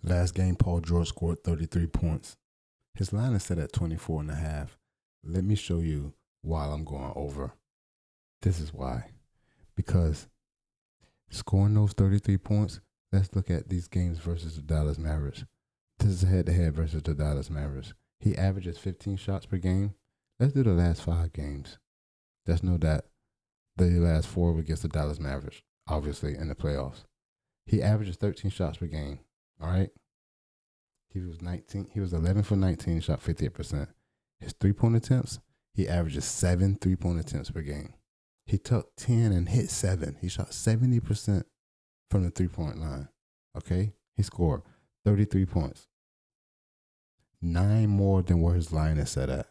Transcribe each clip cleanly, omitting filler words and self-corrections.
Last game, Paul George scored 33 points. His line is set at 24.5. Let me show you why I'm going over. This is why. Because scoring those 33 points, let's look at these games versus the Dallas Mavericks. This is head-to-head versus the Dallas Mavericks. He averages 15 shots per game. Let's do the last 5 games. Let's know that the last 4 were against the Dallas Mavericks, obviously, in the playoffs. He averages 13 shots per game. All right? He was 11 for 19, shot 58%. His three-point attempts, he averages 7 three-point attempts per game. He took 10 and hit 7. He shot 70% from the three-point line. Okay? He scored 33 points. 9 more than where his line is set at.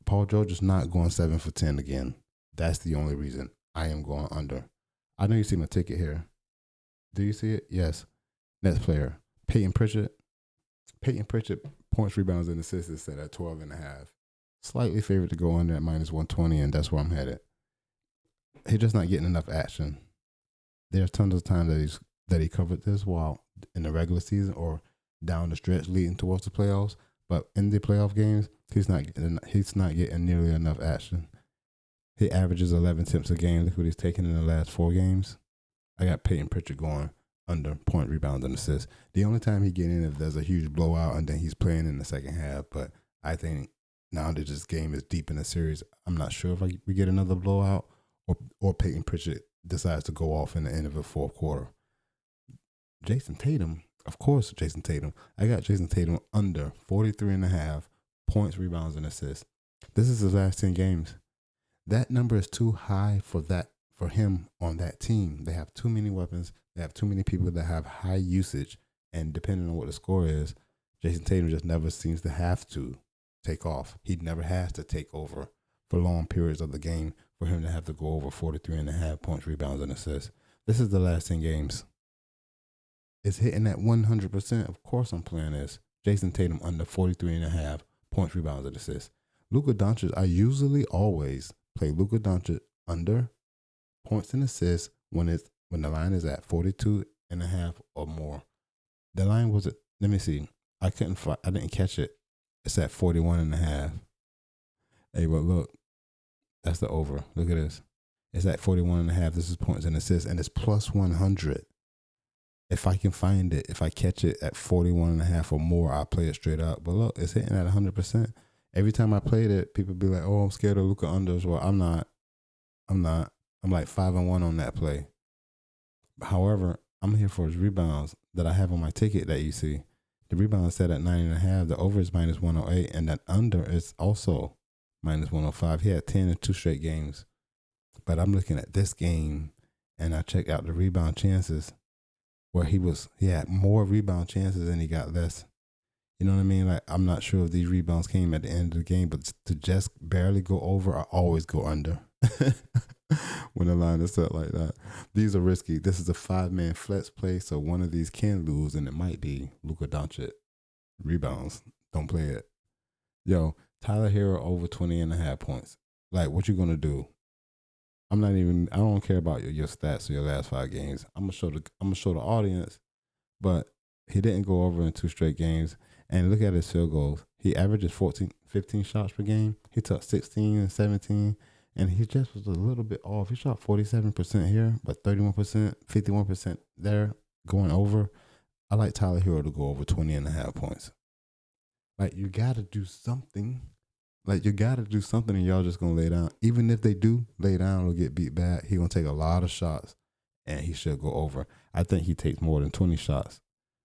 Paul George is not going 7 for 10 again. That's the only reason I am going under. I know you see my ticket here. Do you see it? Yes. Next player, Peyton Pritchard. Peyton Pritchard, points, rebounds, and assists is set at 12.5. Slightly favored to go under at minus 120, and that's where I'm headed. He's just not getting enough action. There's tons of times that he covered this while in the regular season or down the stretch leading towards the playoffs. But in the playoff games, he's not getting nearly enough action. He averages 11 attempts a game. Look what he's taken in the last 4 games. I got Peyton Pritchard going under point, rebounds, and assists. The only time he get in if there's a huge blowout and then he's playing in the second half. But I think now that this game is deep in the series, I'm not sure if we get another blowout or Peyton Pritchard decides to go off in the end of the fourth quarter. Jason Tatum, of course, Jason Tatum. I got Jason Tatum under 43.5 points, rebounds, and assists. This is his last 10 games. That number is too high for him on that team. They have too many weapons. They have too many people that have high usage. And depending on what the score is, Jason Tatum just never seems to have to take off. He never has to take over for long periods of the game for him to have to go over 43.5 points, rebounds, and assists. This is the last 10 games. It's hitting at 100%. Of course I'm playing this. Jason Tatum under 43.5 points, rebounds, and assists. Luka Doncic, I usually always play Luka Doncic under points and assists when the line is at 42.5 or more. The line was at, let me see. I didn't catch it. It's at 41.5. Hey, but look, that's the over. Look at this. It's at 41.5. This is points and assists, and it's plus 100. If I can find it, if I catch it at 41.5 or more, I'll play it straight up. But look, it's hitting at 100%. Every time I played it, people be like, "Oh, I'm scared of Luka unders." Well, I'm not. I'm like 5-1 on that play. However, I'm here for his rebounds that I have on my ticket that you see. The rebound is set at 9.5. The over is minus 108, and that under is also minus 105. He had 10 in 2 straight games. But I'm looking at this game, and I checked out the rebound chances where he had more rebound chances and he got less. You know what I mean? Like, I'm not sure if these rebounds came at the end of the game, but to just barely go over, I always go under when the line is set like that. These are risky. This is a 5-man flex play, so one of these can lose, and it might be Luka Doncic. Rebounds. Don't play it. Yo, Tyler Herro over 20.5 points. Like, what you gonna do? I don't care about your stats or your last 5 games. I'm gonna show the audience, but he didn't go over in 2 straight games. And look at his field goals. He averages 15 shots per game. He took 16 and 17, and he just was a little bit off. He shot 47% here, but 31%, 51% there, going over. I like Tyler Herro to go over 20.5 points. Like, you got to do something. And y'all just going to lay down. Even if they do lay down or get beat bad, he going to take a lot of shots, and he should go over. I think he takes more than 20 shots.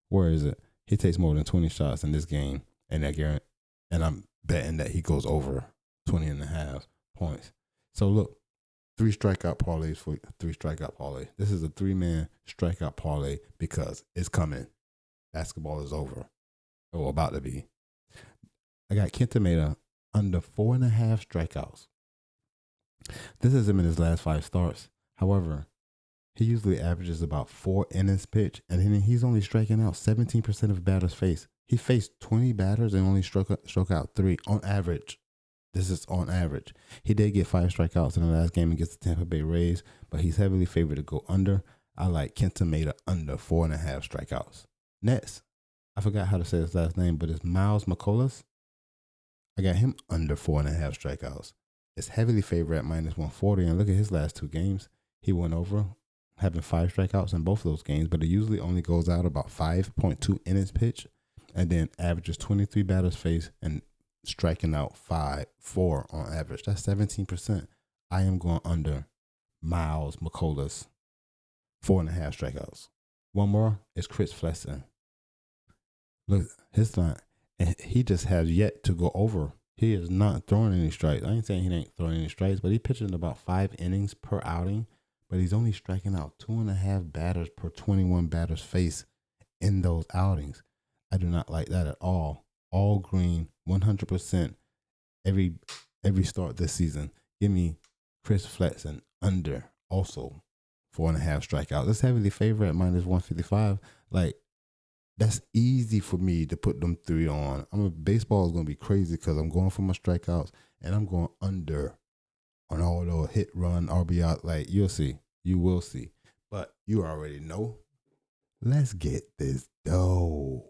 Where is it? He takes more than 20 shots in this game, and I'm betting that he goes over 20.5 points. So look, 3 strikeout parlays for 3 strikeout parlay. This is a 3-man strikeout parlay because it's coming. Basketball is over, or about to be. I got Kenta Maeda under 4.5 strikeouts. This is him in his last 5 starts. However, he usually averages about 4 innings pitched, and then he's only striking out 17% of batters faced. He faced 20 batters and only struck out 3 on average. This is on average. He did get 5 strikeouts in the last game against the Tampa Bay Rays, but he's heavily favored to go under. I like Kenta Maeda under 4.5 strikeouts. Next, I forgot how to say his last name, but it's Miles McCollum. I got him under 4.5 strikeouts. It's heavily favored at minus 140. And look at his last 2 games. He went over having 5 strikeouts in both of those games, but it usually only goes out about 5.2 innings pitch and then averages 23 batters faced and striking out 4 on average. That's 17%. I am going under Miles McCollum, 4.5 strikeouts. One more is Chris Flexen. Look, his line, and he just has yet to go over. He is not throwing any strikes. I ain't saying he ain't throwing any strikes, but he pitches about 5 innings per outing. But he's only striking out 2.5 batters per 21 batters faced in those outings. I do not like that at all. All green, 100% every start this season. Give me Chris Flexen under also 4.5 strikeouts. That's heavily favored at minus 155. Like, that's easy for me to put them 3 on. Baseball is going to be crazy because I'm going for my strikeouts and I'm going under on all those hit, run, RBI. Like, you'll see. You will see. But you already know. Let's get this dough.